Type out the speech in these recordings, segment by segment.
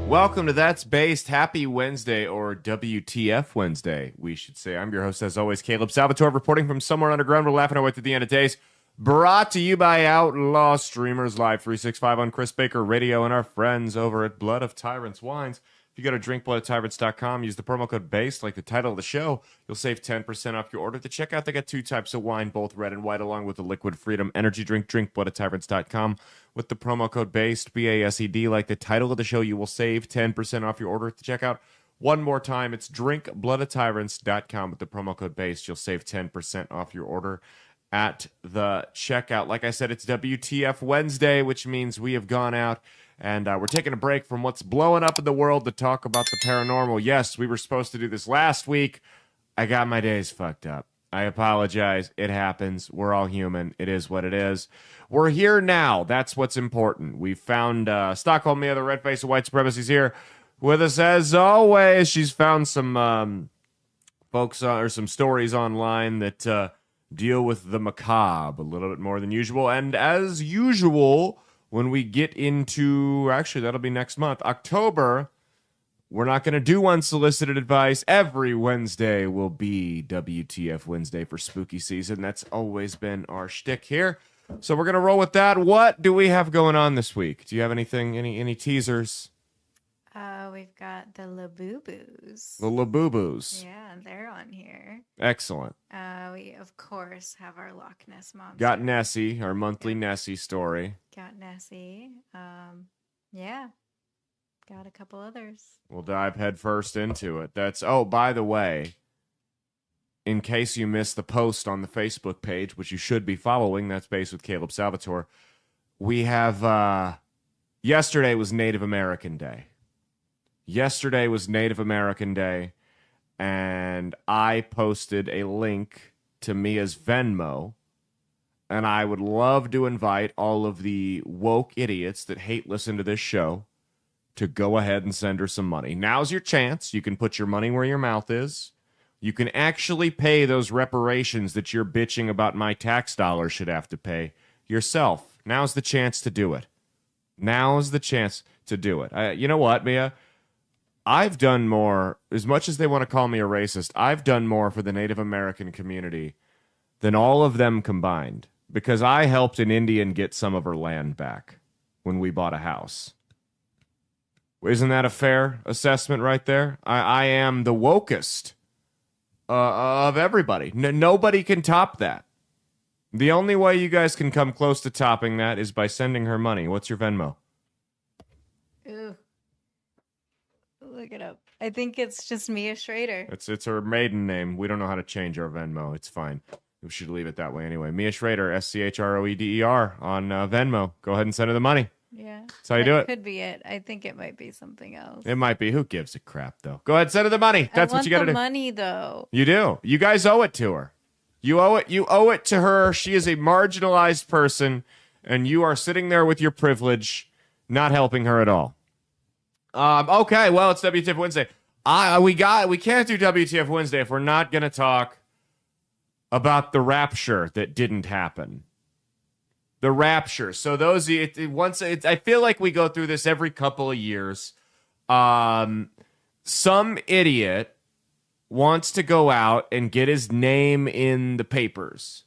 Welcome to That's Based. Happy Wednesday, or WTF Wednesday, we should say. I'm your host, as always, Caleb Salvatore, reporting from somewhere underground. We're laughing our way through the end of days. Brought to you by Outlaw Streamers Live 365 on Chris Baker Radio and our friends over at Blood of Tyrants Wines. If you go to drinkbloodofTyrants.com, use the promo code BASED, like the title of the show, you'll save 10% off your order. To check out, they got two types of wine, both red and white, along with the Liquid Freedom energy drink, drinkbloodofTyrants.com. With the promo code BASED, B-A-S-E-D, like the title of the show, you will save 10% off your order. To check out, one more time, it's drinkbloodofTyrants.com. With the promo code BASED, you'll save 10% off your order at the checkout. Like I said, it's WTF Wednesday, which means we have gone out and we're taking a break from what's blowing up in the world to talk about the paranormal. Yes, we were supposed to do this last week. I got my days fucked up. I apologize. It happens. We're all human. It is what it is. We're here now. That's what's important. We found Stockholm, the other red face of white supremacy's here with us as always. She's found some folks or some stories online that deal with the macabre a little bit more than usual. And as usual, when we get into, actually, that'll be next month, October, we're not going to do unsolicited advice. Every Wednesday will be WTF Wednesday for spooky season. That's always been our shtick here. So we're going to roll with that. What do we have going on this week? Do you have anything, any teasers? We've got the Labubus. The Labubus. Yeah, they're on here. Excellent. We, of course, have our Loch Ness monster. Got Nessie, our monthly Nessie story. Got Nessie. Yeah. Got a couple others. We'll dive headfirst into it. That's, oh, by the way, in case you missed the post on the Facebook page, which you should be following, that's Based with Caleb Salvatore, we have, yesterday was Native American Day. Yesterday was Native American Day, and I posted a link to Mia's Venmo, and I would love to invite all of the woke idiots that hate listen to this show to go ahead and send her some money. Now's your chance. You can put your money where your mouth is. You can actually pay those reparations that you're bitching about my tax dollars should have to pay yourself. Now's the chance to do it. Now's the chance to do it. You know what, Mia? I've done more, as much as they want to call me a racist, I've done more for the Native American community than all of them combined, because I helped an Indian get some of her land back when we bought a house. Isn't that a fair assessment right there? I am the wokest of everybody. Nobody can top that. The only way you guys can come close to topping that is by sending her money. What's your Venmo? Ooh. Look it up. I think it's just Mia Schrader. It's her maiden name. We don't know how to change our Venmo. It's fine. We should leave it that way anyway. Mia Schrader, SCHROEDER on Venmo. Go ahead and send her the money. Yeah. That's how you do it. Could be it. I think it might be something else. It might be. Who gives a crap, though? Go ahead, send her the money. That's what you got to do. Money, though. You do. You guys owe it to her. You owe it. You owe it to her. She is a marginalized person, and you are sitting there with your privilege, not helping her at all. Okay, well, it's WTF Wednesday. We can't do WTF Wednesday if we're not going to talk about the rapture that didn't happen. The rapture. So I feel like we go through this every couple of years. Some idiot wants to go out and get his name in the papers,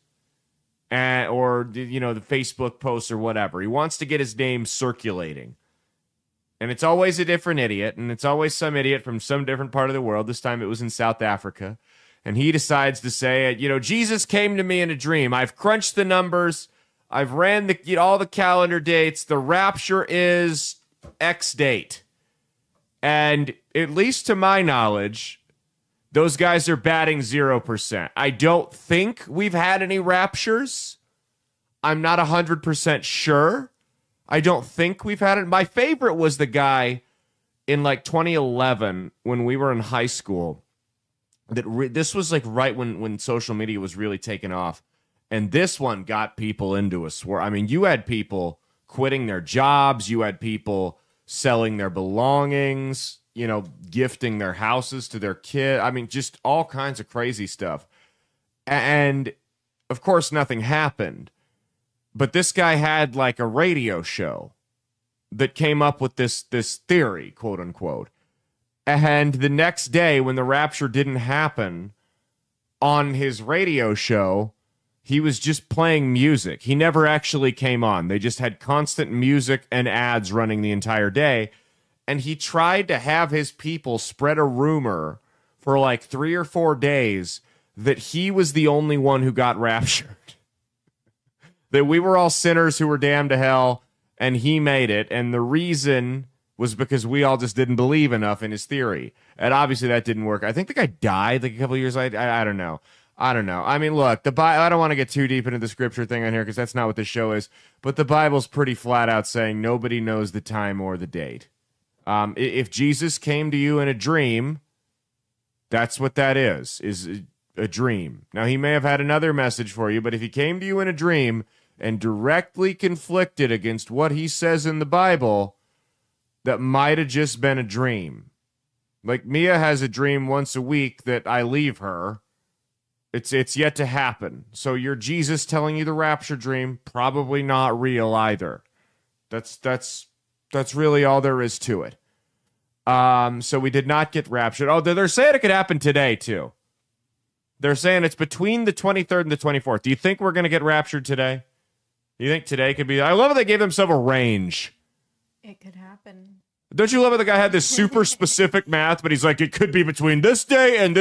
or the Facebook posts or whatever. He wants to get his name circulating. And it's always a different idiot, and it's always some idiot from some different part of the world. This time it was in South Africa. And he decides to say, Jesus came to me in a dream. I've crunched the numbers. I've ran all the calendar dates. The rapture is X date. And at least to my knowledge, those guys are batting 0%. I don't think we've had any raptures. I'm not 100% sure. I don't think we've had it. My favorite was the guy in 2011 when we were in high school. This was right when social media was really taking off. And this one got people into a swirl. I mean, you had people quitting their jobs. You had people selling their belongings, gifting their houses to their kid. I mean, just all kinds of crazy stuff. And, of course, nothing happened. But this guy had a radio show. that came up with this theory, quote unquote. And the next day, when the rapture didn't happen, on his radio show, he was just playing music. He never actually came on. They just had constant music and ads running the entire day. And he tried to have his people spread a rumor for like 3 or 4 days that he was the only one who got raptured. That we were all sinners who were damned to hell, and he made it. And the reason was because we all just didn't believe enough in his theory. And obviously that didn't work. I think the guy died like a couple of years later. I don't know. I mean, look, I don't want to get too deep into the scripture thing on here because that's not what this show is. But the Bible's pretty flat out saying nobody knows the time or the date. If Jesus came to you in a dream, that's what that is a dream. Now, he may have had another message for you, but if he came to you in a dream and directly conflicted against what he says in the Bible, that might have just been a dream. Like Mia has a dream once a week that I leave her. It's yet to happen. So your Jesus telling you the rapture dream, probably not real either. That's really all there is to it. So we did not get raptured. Oh, they're saying it could happen today too. They're saying it's between the 23rd and the 24th. Do you think we're going to get raptured today? Do you think today could be? I love how they gave themselves a range. It could happen. Don't you love how the guy had this super specific math, but he's like, it could be between this day, and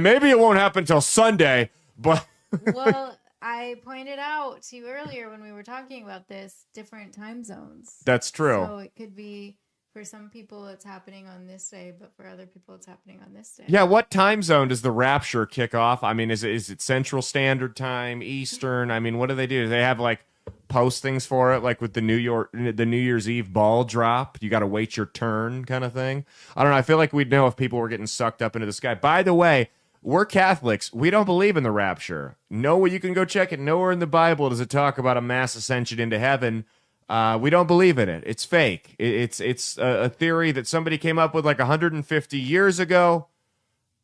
maybe it won't happen till Sunday, but... Well, I pointed out to you earlier when we were talking about this, different time zones. That's true. So it could be, for some people, it's happening on this day, but for other people, it's happening on this day. Yeah, what time zone does the rapture kick off? I mean, is it Central Standard Time, Eastern? I mean, what do? Do they have, like, postings for it, like with the New Year's Eve ball drop? You got to wait your turn kind of thing. I don't know. I feel like we'd know if people were getting sucked up into the sky. By the way, we're Catholics. We don't believe in the rapture. Nowhere, you can go check it. Nowhere in the Bible does it talk about a mass ascension into heaven. We don't believe in it. It's fake. It's a theory that somebody came up with like 150 years ago.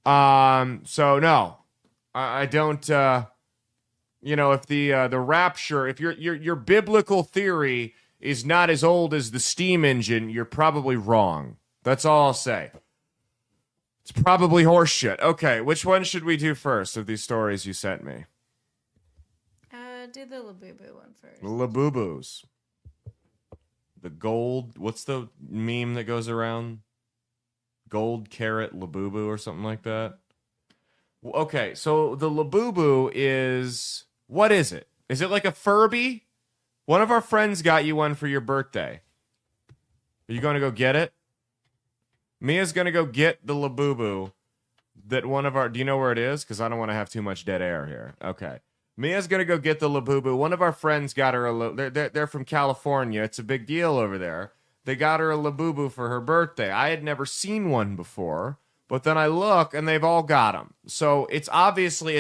So no, I don't. If the rapture, if your biblical theory is not as old as the steam engine, you're probably wrong. That's all I'll say. It's probably horseshit. Okay, which one should we do first of these stories you sent me? Do the Labubu one first. Labubus. The gold, what's the meme that goes around? Gold carrot Labubu or something like that? Okay, so the Labubu is... What is it? Is it like a Ferbee? One of our friends got you one for your birthday. Are you going to go get it? Mia's going to go get the Labubu that one of our... Do you know where it is? Because I don't want to have too much dead air here. Okay. Mia's going to go get the Labubu. One of our friends got her a... They're from California. It's a big deal over there. They got her a Labubu for her birthday. I had never seen one before, but then I look and they've all got them. So it's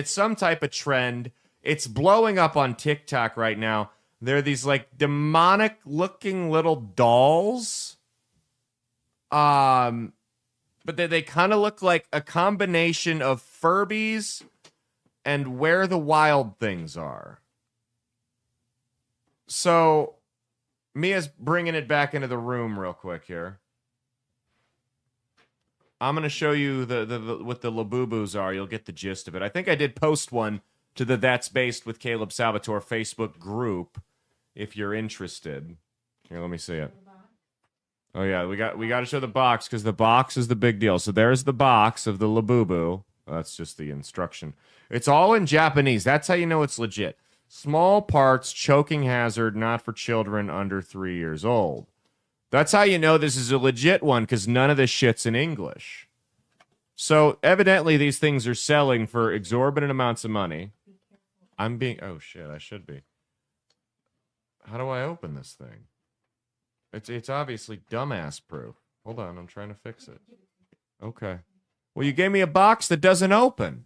some type of trend. It's blowing up on TikTok right now. They're these like demonic looking little dolls. But they kind of look like a combination of Furbies and Where the Wild Things Are. So Mia's bringing it back into the room real quick here. I'm going to show you the what the Labubus are. You'll get the gist of it. I think I did post one to the That's Based with Caleb Salvatore Facebook group, if you're interested. Here, let me see it. Oh yeah, we got to show the box because the box is the big deal. So there's the box of the Labubu. That's just the instruction. It's all in Japanese. That's how you know it's legit. Small parts, choking hazard, not for children under 3 years old. That's how you know this is a legit one because none of this shit's in English. So evidently these things are selling for exorbitant amounts of money. Oh shit, I should be. How do I open this thing? It's obviously dumbass proof. Hold on, I'm trying to fix it. Okay. Well, you gave me a box that doesn't open.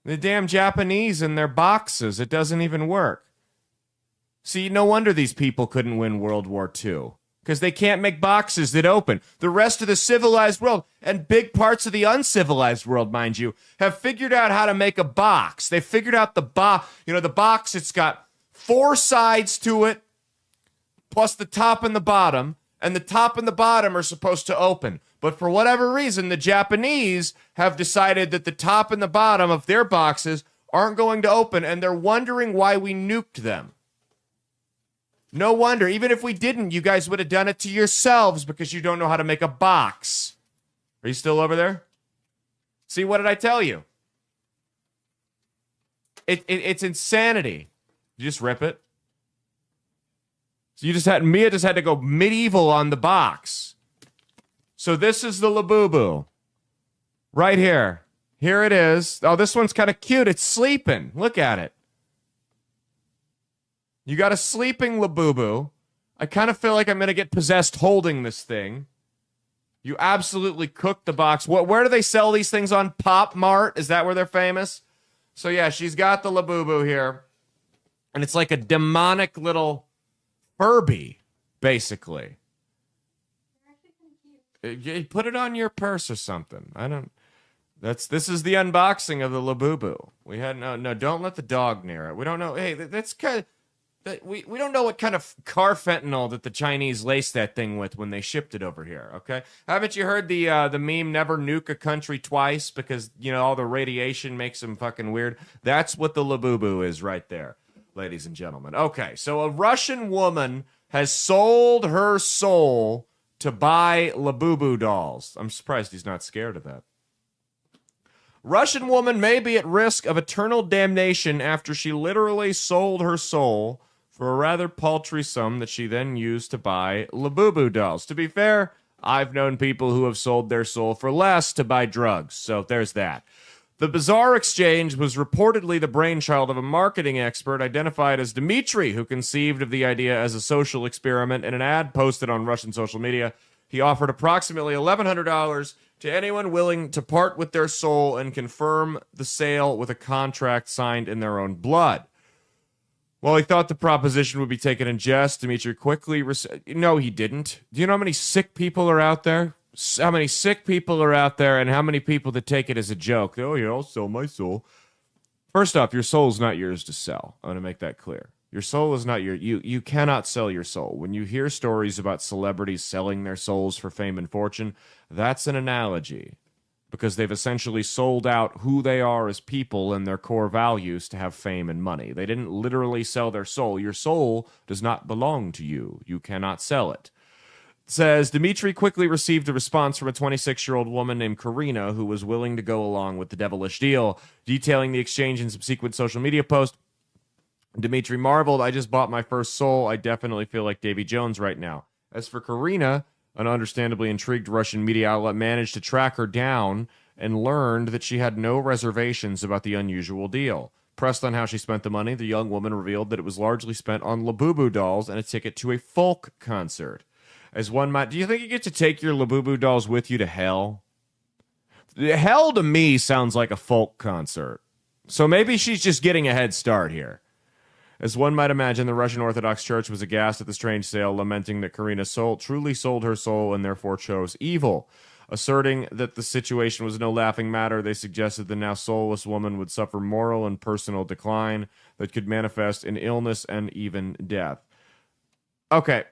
The damn Japanese and their boxes, it doesn't even work. See, no wonder these people couldn't win World War II. Because they can't make boxes that open. The rest of the civilized world, and big parts of the uncivilized world, mind you, have figured out how to make a box. They figured out the box. The box, it's got 4 sides to it, plus the top and the bottom, and the top and the bottom are supposed to open. But for whatever reason, the Japanese have decided that the top and the bottom of their boxes aren't going to open, and they're wondering why we nuked them. No wonder. Even if we didn't, you guys would have done it to yourselves because you don't know how to make a box. Are you still over there? See, what did I tell you? It's insanity. You just rip it. So Mia just had to go medieval on the box. So this is the Labubu. Right here. Here it is. Oh, this one's kind of cute. It's sleeping. Look at it. You got a sleeping Labubu. I kind of feel like I'm going to get possessed holding this thing. You absolutely cooked the box. Where do they sell these things on? Pop Mart? Is that where they're famous? So yeah, she's got the Labubu here. And it's like a demonic little Ferbee, basically. You put it on your purse or something. This is the unboxing of the Labubu. We had no, don't let the dog near it. We don't know. Hey, that's kind of... We don't know what kind of carfentanil that the Chinese laced that thing with when they shipped it over here, okay? Haven't you heard the meme, never nuke a country twice because, all the radiation makes them fucking weird? That's what the Labubu is right there, ladies and gentlemen. Okay, so a Russian woman has sold her soul to buy Labubu dolls. I'm surprised he's not scared of that. Russian woman may be at risk of eternal damnation after she literally sold her soul for a rather paltry sum that she then used to buy Labubu dolls. To be fair, I've known people who have sold their soul for less to buy drugs, so there's that. The bizarre exchange was reportedly the brainchild of a marketing expert identified as Dmitry, who conceived of the idea as a social experiment in an ad posted on Russian social media. He offered approximately $1,100 to anyone willing to part with their soul and confirm the sale with a contract signed in their own blood. While he thought the proposition would be taken in jest, Dmitry quickly... No, he didn't. Do you know how many sick people are out there? How many sick people are out there and how many people that take it as a joke? Oh, yeah, I'll sell my soul. First off, your soul's not yours to sell. I want to make that clear. Your soul is not you cannot sell your soul. When you hear stories about celebrities selling their souls for fame and fortune, that's an analogy. Because they've essentially sold out who they are as people and their core values to have fame and money. They didn't literally sell their soul. Your soul does not belong to you. You cannot sell it. It says, Dmitry quickly received a response from a 26-year-old woman named Karina who was willing to go along with the devilish deal. Detailing the exchange in subsequent social media posts, Dmitry marveled, I just bought my first soul. I definitely feel like Davy Jones right now. As for Karina, an understandably intrigued Russian media outlet managed to track her down and learned that she had no reservations about the unusual deal. Pressed on how she spent the money, the young woman revealed that it was largely spent on Labubu dolls and a ticket to a folk concert. As one might... Do you think you get to take your Labubu dolls with you to hell? Hell to me sounds like a folk concert. So maybe she's just getting a head start here. As one might imagine, the Russian Orthodox Church was aghast at the strange sale, lamenting that Karina truly sold her soul and therefore chose evil. Asserting that the situation was no laughing matter, they suggested the now soulless woman would suffer moral and personal decline that could manifest in illness and even death. Okay.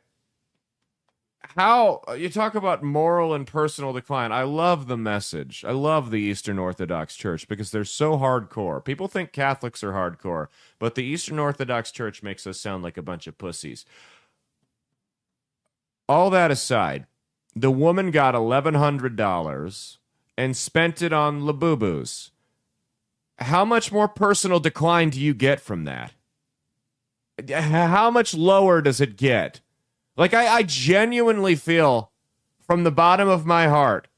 How you talk about moral and personal decline. I love the message. I love the Eastern Orthodox Church because they're so hardcore. People think Catholics are hardcore, but the Eastern Orthodox Church makes us sound like a bunch of pussies. All that aside, the woman got $1,100 and spent it on Labubus. How much more personal decline do you get from that? How much lower does it get? Like, I genuinely feel, from the bottom of my heart,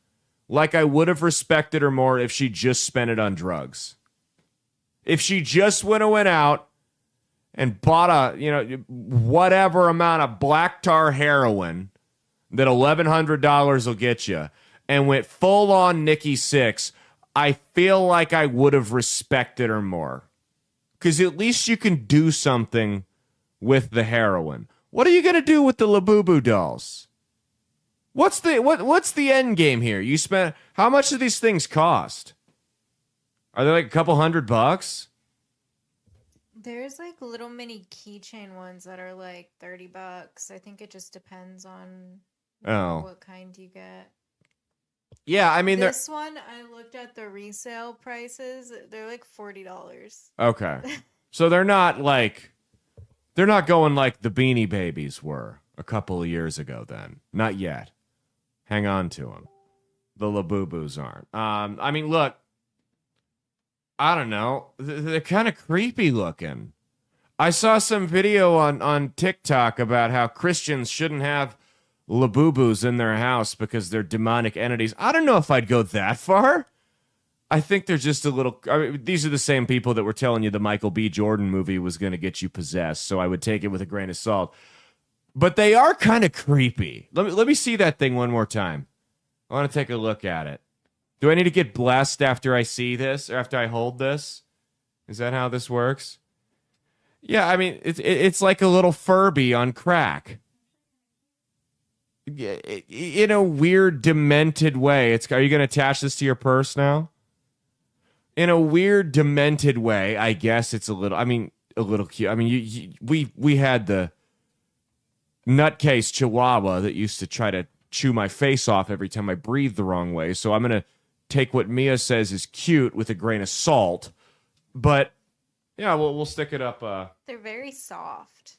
like I would have respected her more if she just spent it on drugs. If she just went out and bought whatever amount of black tar heroin that $1,100 will get you, and went full on Nikki Sixx, I feel like I would have respected her more. Because at least you can do something with the heroin. What are you going to do with the Labubu dolls? What's the end game here? You spent... How much do these things cost? Are they like a couple $100? There's like little mini keychain ones that are like $30. I think it just depends on what kind you get. Yeah, I mean, this one, I looked at the resale prices. They're like $40. Okay. So they're not going like the Beanie Babies were a couple of years ago then. Not yet. Hang on to them. The Labubus aren't. I mean, look, I don't know. They're kind of creepy looking. I saw some video on TikTok about how Christians shouldn't have Labubus in their house because they're demonic entities. I don't know if I'd go that far. I think they're just a little... I mean, these are the same people that were telling you the Michael B. Jordan movie was going to get you possessed, so I would take it with a grain of salt. But they are kind of creepy. Let me see that thing one more time. I want to take a look at it. Do I need to get blessed after I see this, or after I hold this? Is that how this works? Yeah, I mean, it's like a little Ferbee on crack. In a weird, demented way. Are you going to attach this to your purse now? In a weird, demented way, I guess it's a little cute. I mean, we had the nutcase chihuahua that used to try to chew my face off every time I breathed the wrong way. So I'm going to take what Mia says is cute with a grain of salt. But, yeah, we'll stick it up. They're very soft.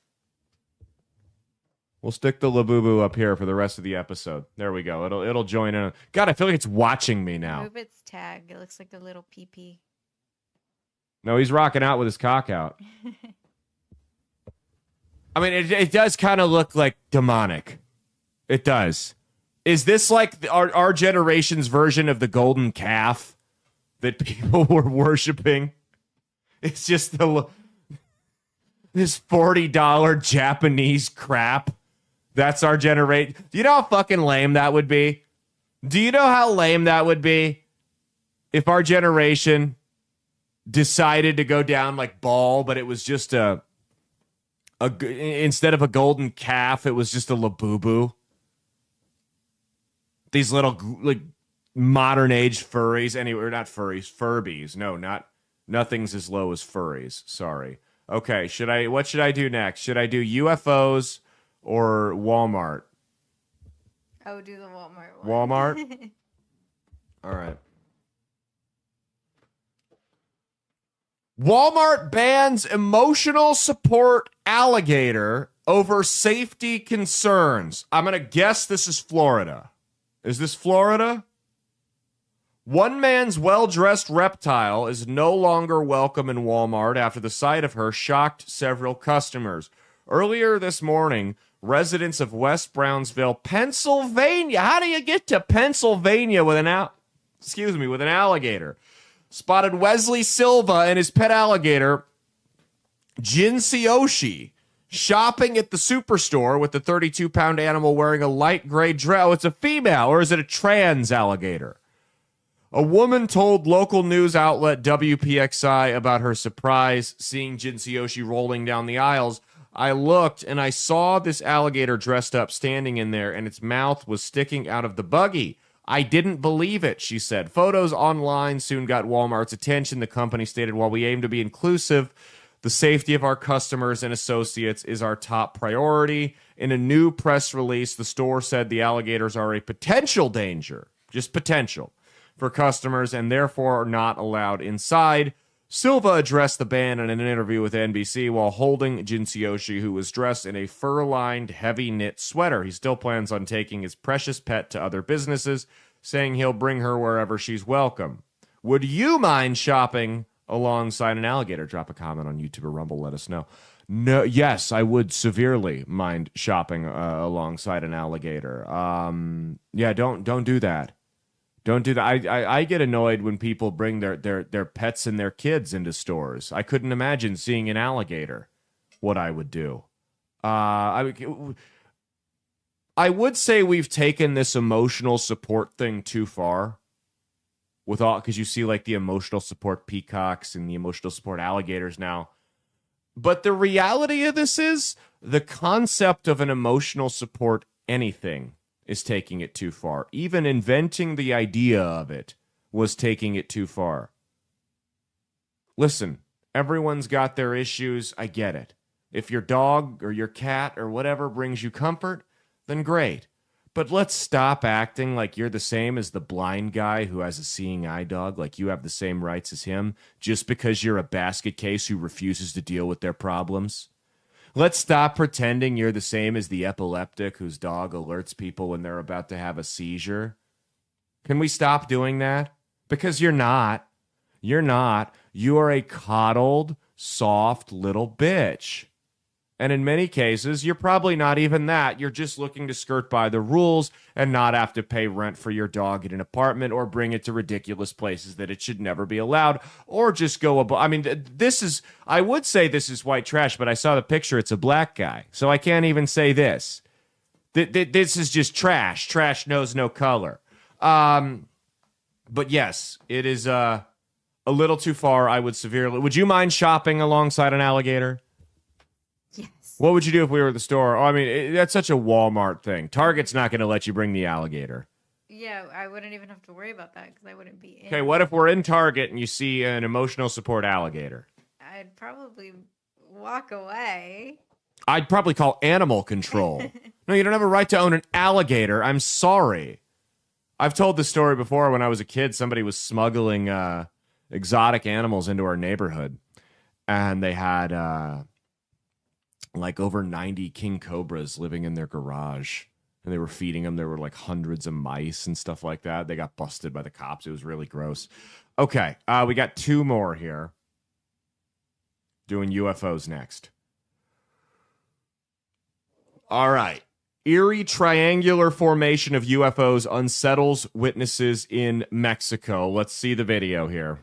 We'll stick the Labubu up here for the rest of the episode. There we go. It'll join in. God, I feel like it's watching me now. Move its tag. It looks like a little pee-pee. No, he's rocking out with his cock out. I mean, it does kind of look like demonic. It does. Is this like our generation's version of the golden calf that people were worshiping? It's just this $40 Japanese crap. That's our generation. Do you know how fucking lame that would be? Do you know how lame that would be if our generation decided to go down like ball, but it was just instead of a golden calf, it was just a Labubu? These little like modern age furries, anyway, not furries, Ferbees. No, nothing's as low as furries. Sorry. Okay, what should I do next? Should I do UFOs or Walmart? I would do the Walmart one. Walmart? All right. Walmart bans emotional support alligator over safety concerns. I'm going to guess this is Florida. Is this Florida? One man's well-dressed reptile is no longer welcome in Walmart after the sight of her shocked several customers. Earlier this morning, residents of West Brownsville, Pennsylvania. How do you get to Pennsylvania with an alligator? Spotted Wesley Silva and his pet alligator, Jinseoshi, shopping at the superstore with the 32-pound animal wearing a light gray dress. Oh, it's a female, or is it a trans alligator? A woman told local news outlet WPXI about her surprise seeing Jinseoshi rolling down the aisles. I looked and I saw this alligator dressed up standing in there, and its mouth was sticking out of the buggy. I didn't believe it, she said. Photos online soon got Walmart's attention. The company stated, while we aim to be inclusive, the safety of our customers and associates is our top priority. In a new press release, the store said the alligators are a potential danger, just potential, for customers and therefore are not allowed inside. Silva addressed the ban in an interview with NBC while holding Jinseoshi, who was dressed in a fur-lined, heavy-knit sweater. He still plans on taking his precious pet to other businesses, saying he'll bring her wherever she's welcome. Would you mind shopping alongside an alligator? Drop a comment on YouTube or Rumble. Let us know. No, yes, I would severely mind shopping alongside an alligator. Yeah, don't do that. Don't do that. I get annoyed when people bring their pets and their kids into stores. I couldn't imagine seeing an alligator. What I would do. I would say we've taken this emotional support thing too far. Because you see like the emotional support peacocks and the emotional support alligators now. But the reality of this is the concept of an emotional support anything is taking it too far. Even inventing the idea of it was taking it too far. Listen, Everyone's got their issues. I get it. If your dog or your cat or whatever brings you comfort, then great. But let's stop acting like you're the same as the blind guy who has a seeing eye dog, like you have the same rights as him, just because you're a basket case who refuses to deal with their problems. Let's stop pretending you're the same as the epileptic whose dog alerts people when they're about to have a seizure. Can we stop doing that? Because you're not. You're not. You are a coddled, soft little bitch. And in many cases, you're probably not even that. You're just looking to skirt by the rules and not have to pay rent for your dog in an apartment or bring it to ridiculous places that it should never be allowed, or just go above. I mean, I would say this is white trash, but I saw the picture. It's a black guy. So I can't even say this. This is just trash. Trash knows no color. But yes, it is a little too far. I would severely. Would you mind shopping alongside an alligator? What would you do if we were at the store? Oh, I mean, that's such a Walmart thing. Target's not going to let you bring the alligator. Yeah, I wouldn't even have to worry about that because I wouldn't be in. Okay, what if we're in Target and you see an emotional support alligator? I'd probably walk away. I'd probably call animal control. No, you don't have a right to own an alligator. I'm sorry. I've told this story before. When I was a kid, somebody was smuggling exotic animals into our neighborhood. And they had... like over 90 king cobras living in their garage, and they were feeding them. There were like hundreds of mice and stuff like that. They got busted by the cops. It was really gross. Okay, we got two more here. Doing UFOs next. All right. Eerie triangular formation of UFOs unsettles witnesses in Mexico. Let's see the video here.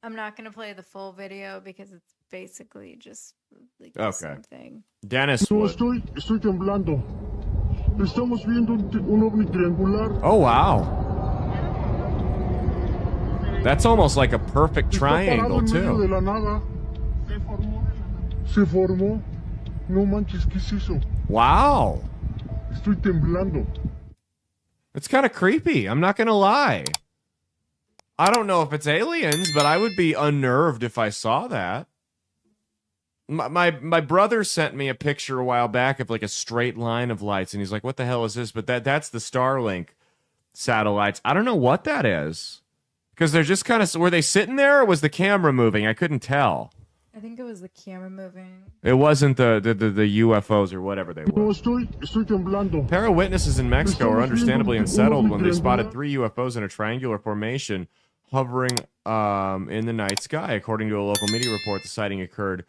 I'm not going to play the full video because it's basically just like the same thing. Dennis No, would. estoy temblando. Estamos viendo un ovni triangular. Oh, wow. That's almost like a perfect triangle, Está parado en medio de too. la nada. Se formó. No manches, ¿qué es eso? Wow. Estoy temblando. It's kind of creepy. I'm not going to lie. I don't know if it's aliens, but I would be unnerved if I saw that. My brother sent me a picture a while back of like a straight line of lights, and he's like, "What the hell is this?" But that's the Starlink satellites. I don't know what that is, because they're just kind of. Were they sitting there, or was the camera moving? I couldn't tell. I think it was the camera moving. It wasn't the UFOs or whatever they No, were. estoy temblando. A pair of witnesses in Mexico were understandably unsettled when they spotted 3 UFOs in a triangular formation hovering in the night sky. According to a local media report, the sighting occurred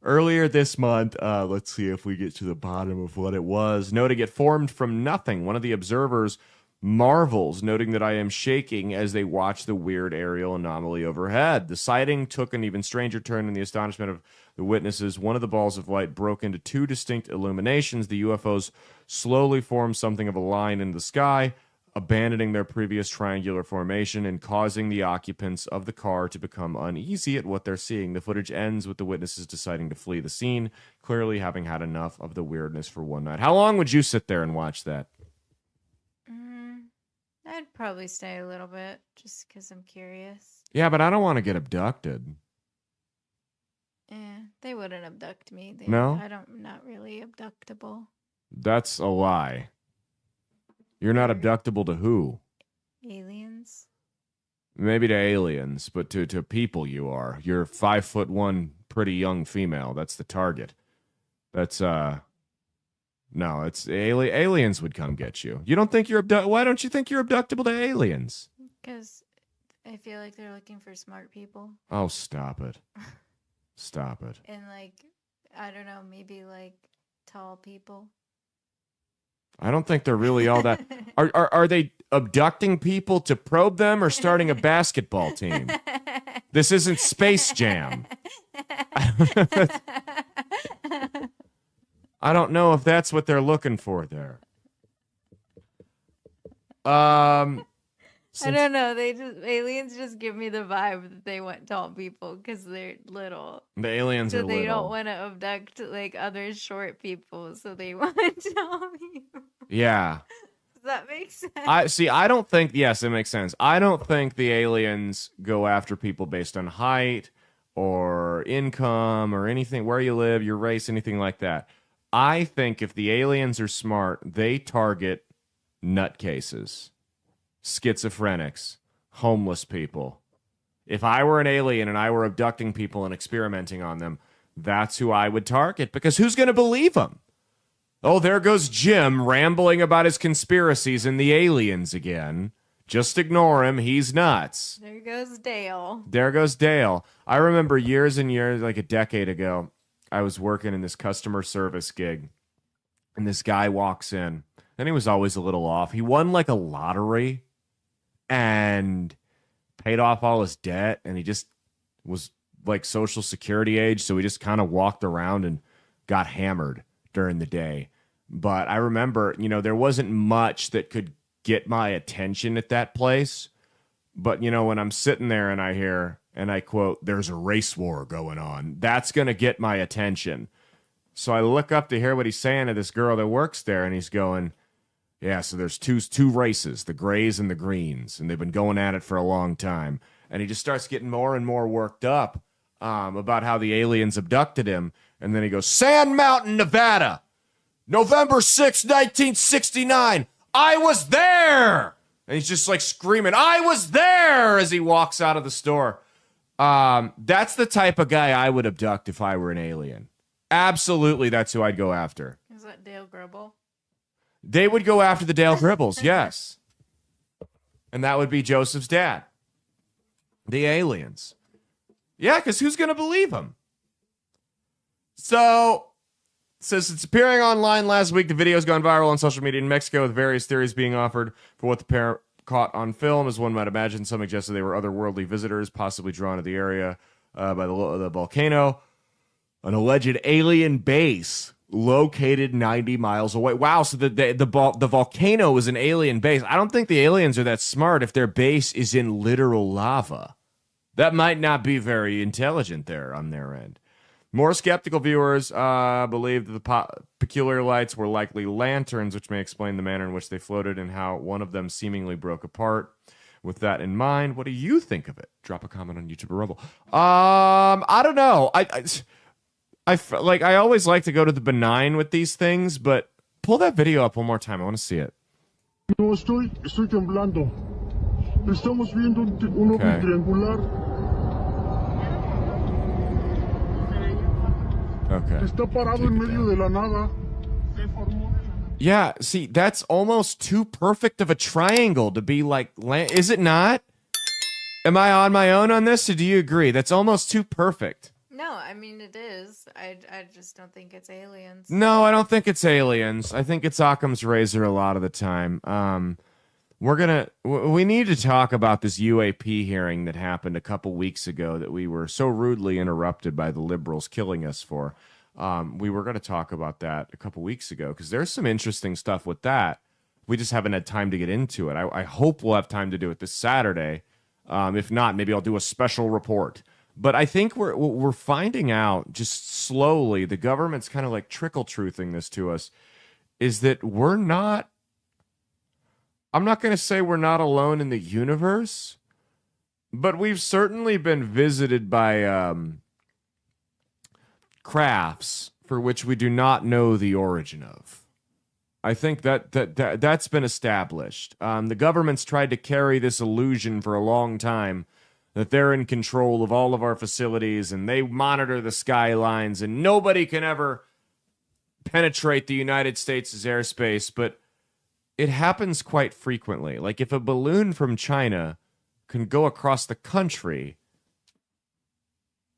earlier this month. Let's see if we get to the bottom of what it was. Noting it formed from nothing. One of the observers marvels, noting that I am shaking as they watch the weird aerial anomaly overhead. The sighting took an even stranger turn in the astonishment of the witnesses. One of the balls of light broke into 2 distinct illuminations. The UFOs slowly formed something of a line in the sky, abandoning their previous triangular formation and causing the occupants of the car to become uneasy at what they're seeing. The footage ends with the witnesses deciding to flee the scene, clearly having had enough of the weirdness for one night. How long would you sit there and watch that? I'd probably stay a little bit just because I'm curious. Yeah, but I don't want to get abducted. They wouldn't abduct me. No? I'm not really abductable. That's a lie. You're not abductable to who? Aliens? Maybe to aliens, but to people you are. You're 5'1", pretty young female. That's the target. That's no, it's aliens would come get you. You don't think you're Why don't you think you're abductable to aliens? Because I feel like they're looking for smart people. Oh, stop it. Stop it. And like, I don't know, maybe like tall people. I don't think they're really all that. Are they abducting people to probe them or starting a basketball team? This isn't Space Jam. I don't know if that's what they're looking for there. I don't know. Aliens just give me the vibe that they want tall people because they're little. The aliens are So they little. don't want to abduct like other short people. So they want tall people. Yeah. Does that make sense? I don't think. Yes, it makes sense. I don't think the aliens go after people based on height or income or anything, where you live, your race, anything like that. I think if the aliens are smart, they target nutcases, schizophrenics, homeless people. If I were an alien and I were abducting people and experimenting on them, that's who I would target, because who's going to believe them? Oh, there goes Jim rambling about his conspiracies and the aliens again. Just ignore him. He's nuts. There goes Dale. There goes Dale. I remember years and years, like a decade ago, I was working in this customer service gig, and this guy walks in, and he was always a little off. He won like a lottery and paid off all his debt, and he just was like Social Security age, so he just kind of walked around and got hammered during the day. But I remember, there wasn't much that could get my attention at that place. But, when I'm sitting there and I hear, and I quote, "There's a race war going on," that's going to get my attention. So I look up to hear what he's saying to this girl that works there, and he's going, "Yeah, so there's two races, the grays and the greens, and they've been going at it for a long time." And he just starts getting more and more worked up about how the aliens abducted him. And then he goes, "Sand Mountain, Nevada, November 6, 1969. I was there." And he's just like screaming, "I was there," as he walks out of the store. That's the type of guy I would abduct if I were an alien. Absolutely, that's who I'd go after. Is that Dale Gribble? They would go after the Dale Gribbles, yes. And that would be Joseph's dad. The aliens. Yeah, because who's going to believe him? So, says it's appearing online last week. The video's gone viral on social media in Mexico, with various theories being offered for what the pair caught on film. As one might imagine, some suggested they were otherworldly visitors, possibly drawn to the area by the volcano. An alleged alien base located 90 miles away. Wow, so the volcano is an alien base. I don't think the aliens are that smart if their base is in literal lava. That might not be very intelligent there on their end. More skeptical viewers believe that the peculiar lights were likely lanterns, which may explain the manner in which they floated and how one of them seemingly broke apart. With that in mind, what do you think of it? Drop a comment on YouTube or Rumble. I don't know. I always like to go to the benign with these things, but pull that video up one more time. I want to see it. No, estoy temblando. Estamos viendo un ovni triangular. Okay. Está parado en medio de la nada. Yeah, see, that's almost too perfect of a triangle to be like, is it not? Am I on my own on this, or do you agree? That's almost too perfect. No, I mean, it is. I just don't think it's aliens. No, I don't think it's aliens. I think it's Occam's razor a lot of the time. We need to talk about this UAP hearing that happened a couple weeks ago that we were so rudely interrupted by the liberals killing us for. We were going to talk about that a couple weeks ago because there's some interesting stuff with that. We just haven't had time to get into it. I hope we'll have time to do it this Saturday. If not, maybe I'll do a special report. But I think we're finding out just slowly, the government's kind of like trickle-truthing this to us, is that we're not, I'm not going to say we're not alone in the universe, but we've certainly been visited by crafts for which we do not know the origin of. I think that's been established. The government's tried to carry this illusion for a long time that they're in control of all of our facilities and they monitor the skylines and nobody can ever penetrate the United States' airspace, but it happens quite frequently. Like if a balloon from China can go across the country,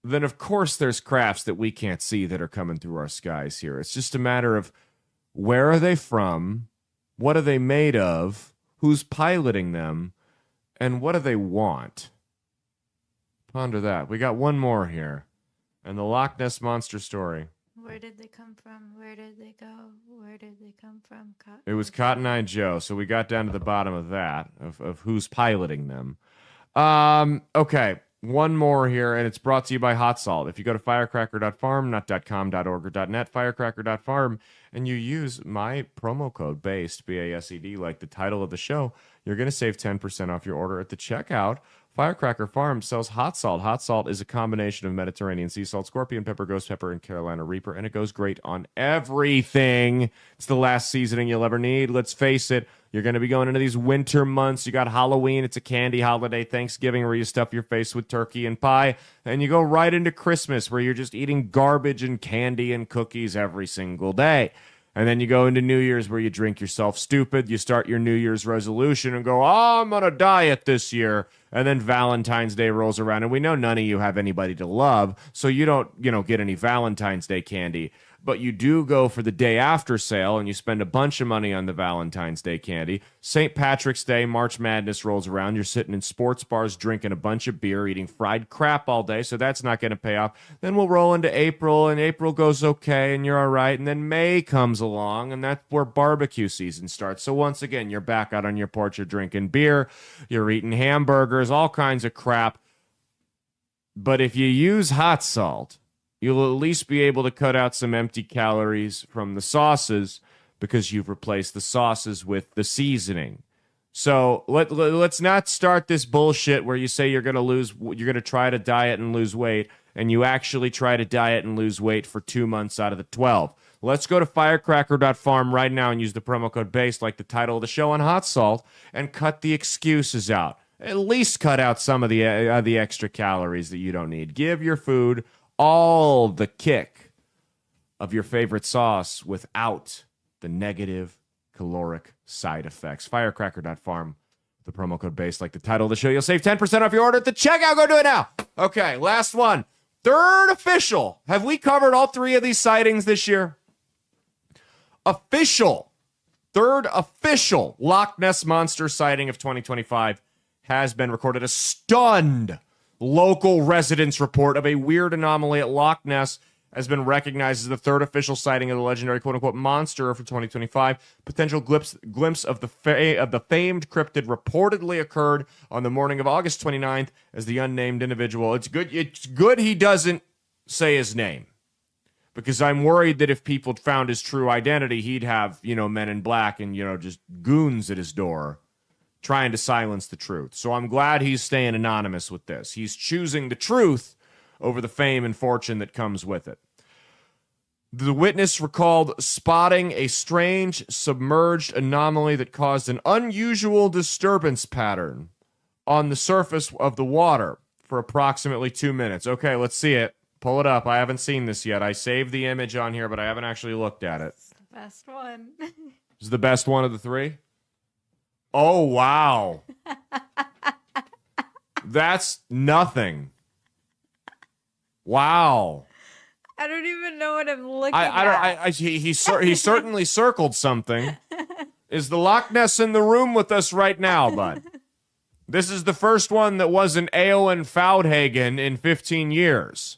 then of course there's crafts that we can't see that are coming through our skies here. It's just a matter of where are they from, what are they made of, who's piloting them, and what do they want? Ponder that. We got one more here. And the Loch Ness Monster story. Where did they come from? Where did they go? Where did they come from? It was Cotton Eye Joe. So we got down to the bottom of that, of who's piloting them. Okay. One more here, and it's brought to you by Hot Salt. If you go to firecracker.farm, not .com, .org, or .net, firecracker.farm, and you use my promo code BASED, B-A-S-E-D, like the title of the show, you're going to save 10% off your order at the checkout. Firecracker Farm sells hot salt. Hot salt is a combination of Mediterranean sea salt, scorpion pepper, ghost pepper, and Carolina Reaper, and it goes great on everything. It's the last seasoning you'll ever need. Let's face it, you're going to be going into these winter months. You got Halloween. It's a candy holiday. Thanksgiving, where you stuff your face with turkey and pie. And you go right into Christmas, where you're just eating garbage and candy and cookies every single day. And then you go into New Year's, where you drink yourself stupid. You start your New Year's resolution and go, oh, I'm on a diet this year. And then Valentine's Day rolls around, and we know none of you have anybody to love, so you don't, get any Valentine's Day candy. But you do go for the day after sale, and you spend a bunch of money on the Valentine's Day candy. St. Patrick's Day, March Madness rolls around. You're sitting in sports bars drinking a bunch of beer, eating fried crap all day, so that's not going to pay off. Then we'll roll into April, and April goes okay, and you're all right. And then May comes along, and that's where barbecue season starts. So once again, you're back out on your porch, you're drinking beer, you're eating hamburgers, all kinds of crap. But if you use hot salt, you'll at least be able to cut out some empty calories from the sauces, because you've replaced the sauces with the seasoning. So let's not start this bullshit where you say you're going to try to diet and lose weight, and you actually try to diet and lose weight for 2 months out of the 12. Let's go to firecracker.farm right now and use the promo code BASE, like the title of the show, on hot salt, and cut the excuses out. At least cut out some of the extra calories that you don't need. Give your food all the kick of your favorite sauce without the negative caloric side effects. Firecracker.farm, the promo code BASE, like the title of the show. You'll save 10% off your order at the checkout. Go do it now. Okay, last one. Third official. Have we covered all three of these sightings this year? Third official Loch Ness Monster sighting of 2025 has been recorded. A stunned local residents report of a weird anomaly at Loch Ness has been recognized as the third official sighting of the legendary quote-unquote monster for 2025. Potential glimpse of the famed cryptid reportedly occurred on the morning of August 29th as the unnamed individual. It's good he doesn't say his name, because I'm worried that if people found his true identity, he'd have, men in black and, just goons at his door trying to silence the truth. So I'm glad he's staying anonymous with this. He's choosing the truth over the fame and fortune that comes with it. The witness recalled spotting a strange submerged anomaly that caused an unusual disturbance pattern on the surface of the water for approximately 2 minutes. Okay, let's see it. Pull it up. I haven't seen this yet. I saved the image on here, but I haven't actually looked at it. It's the best one. This is the best one of the three? Oh, wow. That's nothing. Wow. I don't even know what I'm looking at. He certainly circled something. Is the Loch Ness in the room with us right now, bud? This is the first one that wasn't Eowyn Foudhagen in 15 years.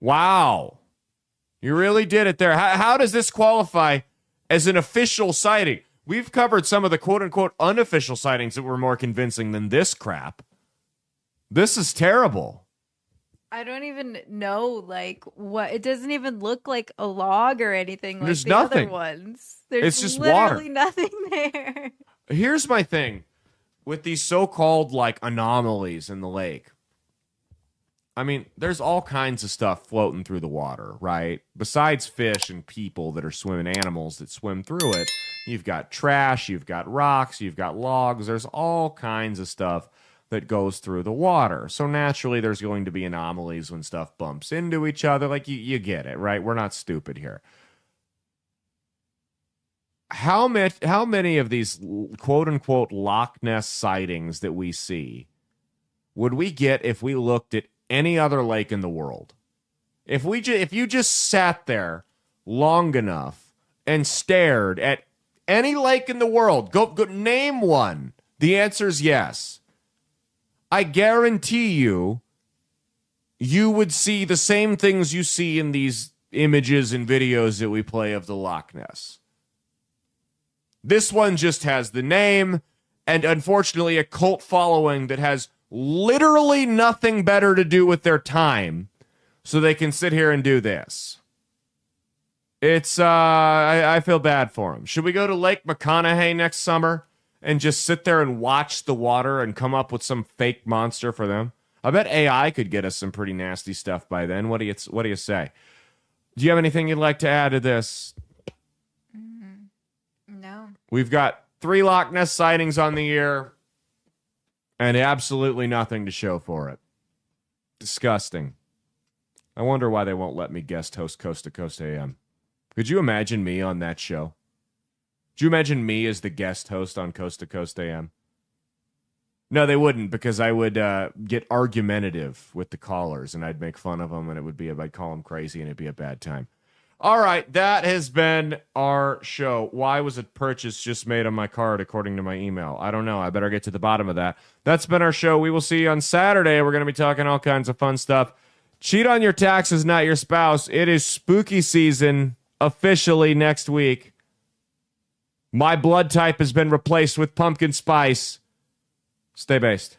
Wow. You really did it there. How does this qualify as an official sighting? We've covered some of the quote-unquote unofficial sightings that were more convincing than this crap. This is terrible. I don't even know, what. It doesn't even look like a log or anything like There's the nothing. other ones. There's It's just literally water. nothing there. Here's my thing with these so-called, anomalies in the lake. I mean, there's all kinds of stuff floating through the water, right? Besides fish and people that are swimming, animals that swim through it, you've got trash, you've got rocks, you've got logs. There's all kinds of stuff that goes through the water. So naturally, there's going to be anomalies when stuff bumps into each other. You get it, right? We're not stupid here. How many of these quote-unquote Loch Ness sightings that we see would we get if we looked at any other lake in the world? If you just sat there long enough and stared at any lake in the world, go name one. The answer is yes. I guarantee you would see the same things you see in these images and videos that we play of the Loch Ness. This one just has the name and, unfortunately, a cult following that has literally nothing better to do with their time, so they can sit here and do this. It's, I feel bad for them. Should we go to Lake McConaughey next summer and just sit there and watch the water and come up with some fake monster for them? I bet AI could get us some pretty nasty stuff by then. What do you say? Do you have anything you'd like to add to this? No. We've got 3 Loch Ness sightings on the year and absolutely nothing to show for it. Disgusting. I wonder why they won't let me guest host Coast to Coast AM. Could you imagine me on that show? Could you imagine me as the guest host on Coast to Coast AM? No, they wouldn't, because I would get argumentative with the callers, and I'd make fun of them, and I'd call them crazy, and it'd be a bad time. All right, that has been our show. Why was a purchase just made on my card, according to my email? I don't know. I better get to the bottom of that. That's been our show. We will see you on Saturday. We're going to be talking all kinds of fun stuff. Cheat on your taxes, not your spouse. It is spooky season officially next week. My blood type has been replaced with pumpkin spice. Stay based.